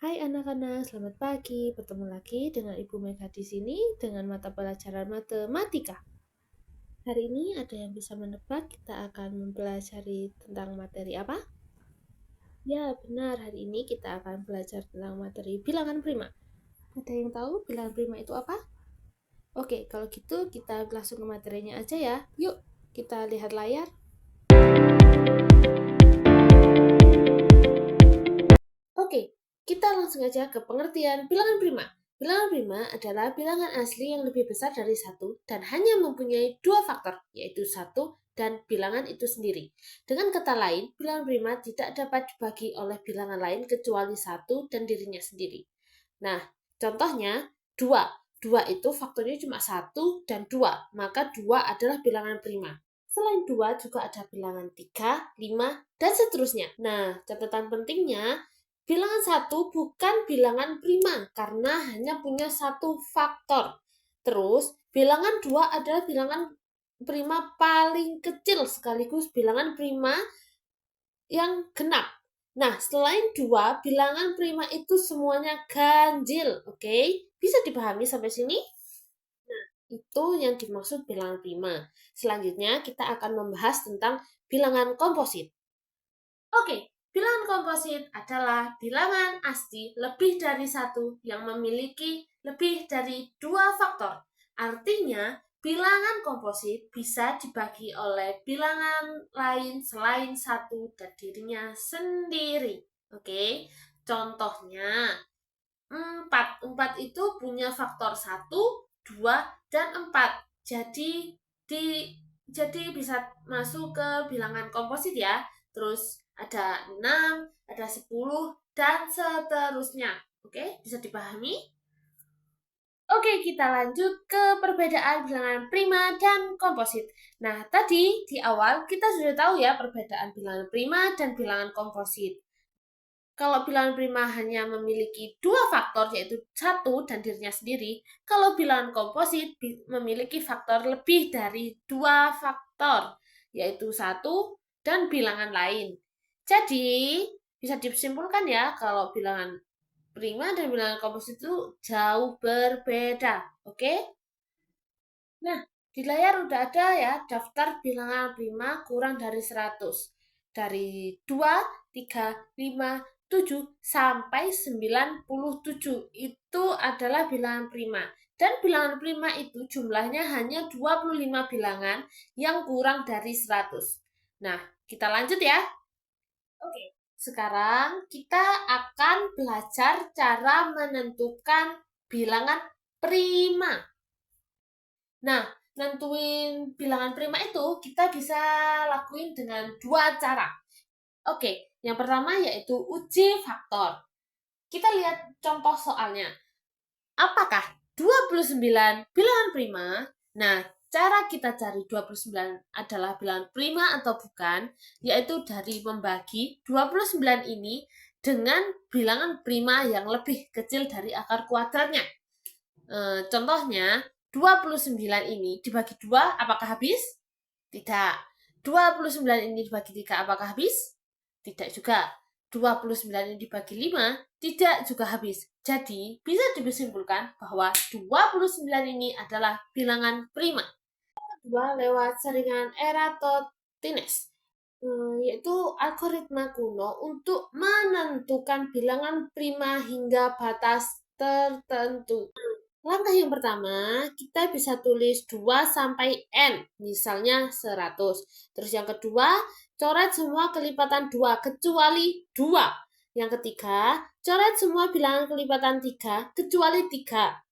Hai anak-anak, selamat pagi. Bertemu lagi dengan Ibu Mega di sini dengan mata pelajaran matematika. Hari ini ada yang bisa menebak kita akan mempelajari tentang materi apa? Ya, benar. Hari ini kita akan belajar tentang materi bilangan prima. Ada yang tahu bilangan prima itu apa? Oke, kalau gitu kita langsung ke materinya aja ya. Yuk, kita lihat layar. Oke, kita langsung aja ke pengertian bilangan prima. Bilangan prima adalah bilangan asli yang lebih besar dari 1 dan hanya mempunyai 2 faktor, yaitu 1 dan bilangan itu sendiri. Dengan kata lain, bilangan prima tidak dapat dibagi oleh bilangan lain kecuali 1 dan dirinya sendiri. Nah, contohnya 2. 2 itu faktornya cuma 1 dan 2, maka 2 adalah bilangan prima. Selain 2 juga ada bilangan 3, 5, dan seterusnya. Nah, catatan pentingnya, bilangan 1 bukan bilangan prima karena hanya punya 1 faktor. Terus, bilangan 2 adalah bilangan prima paling kecil sekaligus bilangan prima yang genap. Nah, selain 2, bilangan prima itu semuanya ganjil, oke? Bisa dipahami sampai sini? Nah, itu yang dimaksud bilangan prima. Selanjutnya, kita akan membahas tentang bilangan komposit. Oke, bilangan komposit adalah bilangan asli lebih dari 1 yang memiliki lebih dari 2 faktor. Artinya, bilangan komposit bisa dibagi oleh bilangan lain selain 1 dan dirinya sendiri. Oke, contohnya 4. 4 itu punya faktor 1, 2, dan 4. Jadi bisa masuk ke bilangan komposit ya. Terus ada 6, ada 10, dan seterusnya. Oke, bisa dipahami? Oke, kita lanjut ke perbedaan bilangan prima dan komposit. Nah, tadi di awal kita sudah tahu ya perbedaan bilangan prima dan bilangan komposit. Kalau bilangan prima hanya memiliki 2 faktor, yaitu 1 dan dirinya sendiri. Kalau bilangan komposit memiliki faktor lebih dari 2 faktor, yaitu 1 dan bilangan lain. Jadi, bisa disimpulkan ya, kalau bilangan prima dan bilangan komposit itu jauh berbeda. Oke? Nah, di layar udah ada ya daftar bilangan prima kurang dari 100. Dari 2, 3, 5, 7 sampai 97. Itu adalah bilangan prima. Dan bilangan prima itu jumlahnya hanya 25 bilangan yang kurang dari 100. Nah, kita lanjut ya. Oke, sekarang kita akan belajar cara menentukan bilangan prima. Nah, nentuin bilangan prima itu kita bisa lakuin dengan 2 cara. Oke, yang pertama yaitu uji faktor. Kita lihat contoh soalnya. Apakah 29 bilangan prima? Nah, cara kita cari 29 adalah bilangan prima atau bukan, yaitu dari membagi 29 ini dengan bilangan prima yang lebih kecil dari akar kuadratnya. Contohnya, 29 ini dibagi 2, apakah habis? Tidak. 29 ini dibagi 3, apakah habis? Tidak juga. 29 ini dibagi 5, tidak juga habis. Jadi, bisa disimpulkan bahwa 29 ini adalah bilangan prima. Kedua, lewat saringan Eratosthenes, yaitu algoritma kuno untuk menentukan bilangan prima hingga batas tertentu. Langkah yang pertama, kita bisa tulis 2 sampai N, misalnya 100. Terus yang kedua, coret semua kelipatan 2 kecuali 2. Yang ketiga, coret semua bilangan kelipatan 3 kecuali 3.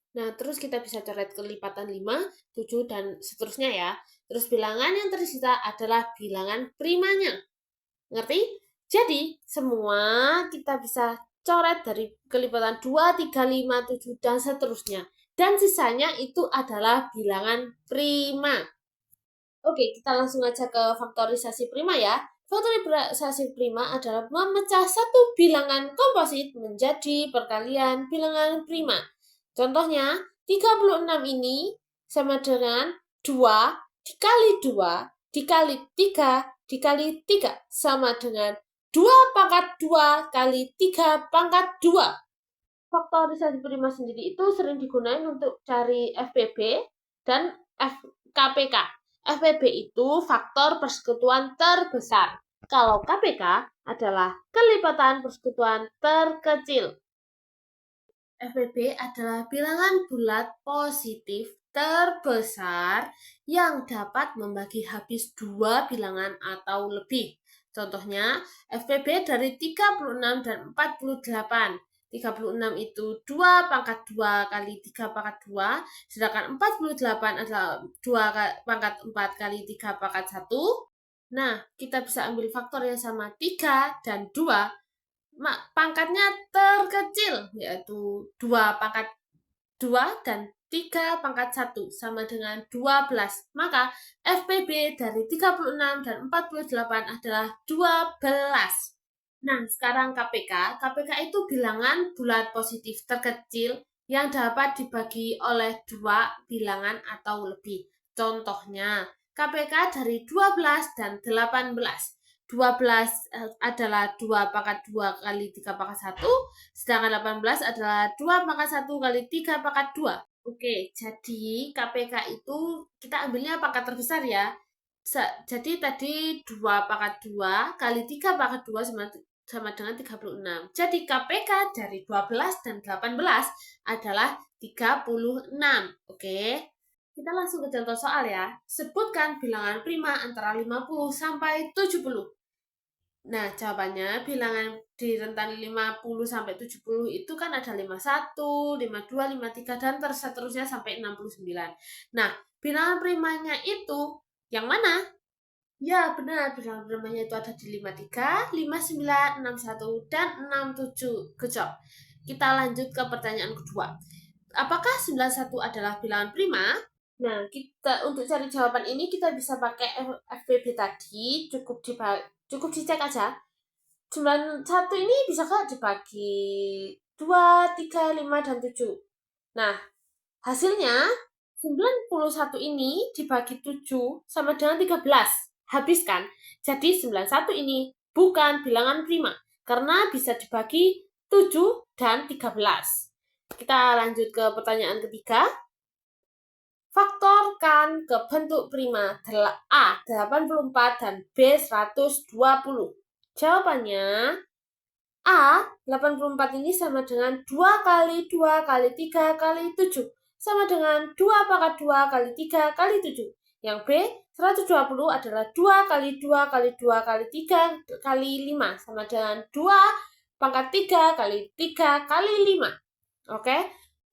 Nah, terus kita bisa coret kelipatan 5, 7, dan seterusnya ya. Terus bilangan yang tersisa adalah bilangan primanya. Ngerti? Jadi, semua kita bisa coret dari kelipatan 2, 3, 5, 7, dan seterusnya. Dan sisanya itu adalah bilangan prima. Oke, kita langsung aja ke faktorisasi prima ya. Faktorisasi prima adalah memecah satu bilangan komposit menjadi perkalian bilangan prima. Contohnya, 36 ini sama dengan 2 dikali 2 dikali 3 dikali 3 sama dengan 2 pangkat 2 kali 3 pangkat 2. Faktorisasi prima sendiri itu sering digunakan untuk cari FPB dan KPK. FPB itu faktor persekutuan terbesar. Kalau KPK adalah kelipatan persekutuan terkecil. FPB adalah bilangan bulat positif terbesar yang dapat membagi habis dua bilangan atau lebih. Contohnya, FPB dari 36 dan 48. 36 itu 2 pangkat 2 kali 3 pangkat 2, sedangkan 48 adalah 2 pangkat 4 kali 3 pangkat 1. Nah, kita bisa ambil faktor yang sama 3 dan 2. Pangkatnya terkecil, yaitu 2 pangkat 2 dan 3 pangkat 1 sama dengan 12. Maka FPB dari 36 dan 48 adalah 12. Nah, sekarang KPK. KPK itu bilangan bulat positif terkecil yang dapat dibagi oleh dua bilangan atau lebih. Contohnya, KPK dari 12 dan 18. 12 adalah 2 pangkat 2 kali 3 pangkat 1, sedangkan 18 adalah 2 pangkat 1 kali 3 pangkat 2. Oke, jadi KPK itu kita ambilnya pangkat terbesar ya. Jadi tadi 2 pangkat 2 kali 3 pangkat 2 sama dengan 36. Jadi KPK dari 12 dan 18 adalah 36. Oke. Kita langsung ke contoh soal ya. Sebutkan bilangan prima antara 50 sampai 70. Nah, jawabannya bilangan di rentan 50 sampai 70 itu kan ada 51, 52, 53 dan seterusnya sampai 69. Nah, bilangan primanya itu yang mana? Ya, benar. Bilangan primanya itu ada di 53, 59, 61 dan 67. Good job. Kita lanjut ke pertanyaan kedua. Apakah 91 adalah bilangan prima? Nah, kita untuk cari jawaban ini kita bisa pakai FPB tadi, cukup dicek aja. 91 ini bisakah dibagi 2, 3, 5, dan 7? Nah, hasilnya 91 ini dibagi 7 sama dengan 13. Habis kan? Jadi 91 ini bukan bilangan prima karena bisa dibagi 7 dan 13. Kita lanjut ke pertanyaan ketiga. Faktorkan ke bentuk prima A 84 dan B 120. Jawabannya A 84 ini sama dengan 2 kali 2 kali 3 kali 7. Sama dengan 2 pangkat 2 kali 3 kali 7. Yang B 120 adalah 2 kali 2 kali 2 kali 3 kali 5. Sama dengan 2 pangkat 3 kali 3 kali 5. Oke,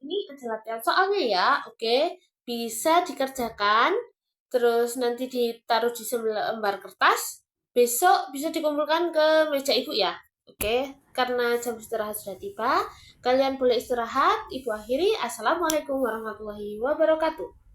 ini adalah soalnya ya. Oke, bisa dikerjakan. Terus nanti ditaruh di selembar kertas. Besok bisa dikumpulkan ke meja ibu ya. Oke, karena jam istirahat sudah tiba, kalian boleh istirahat. Ibu akhiri. Assalamualaikum warahmatullahi wabarakatuh.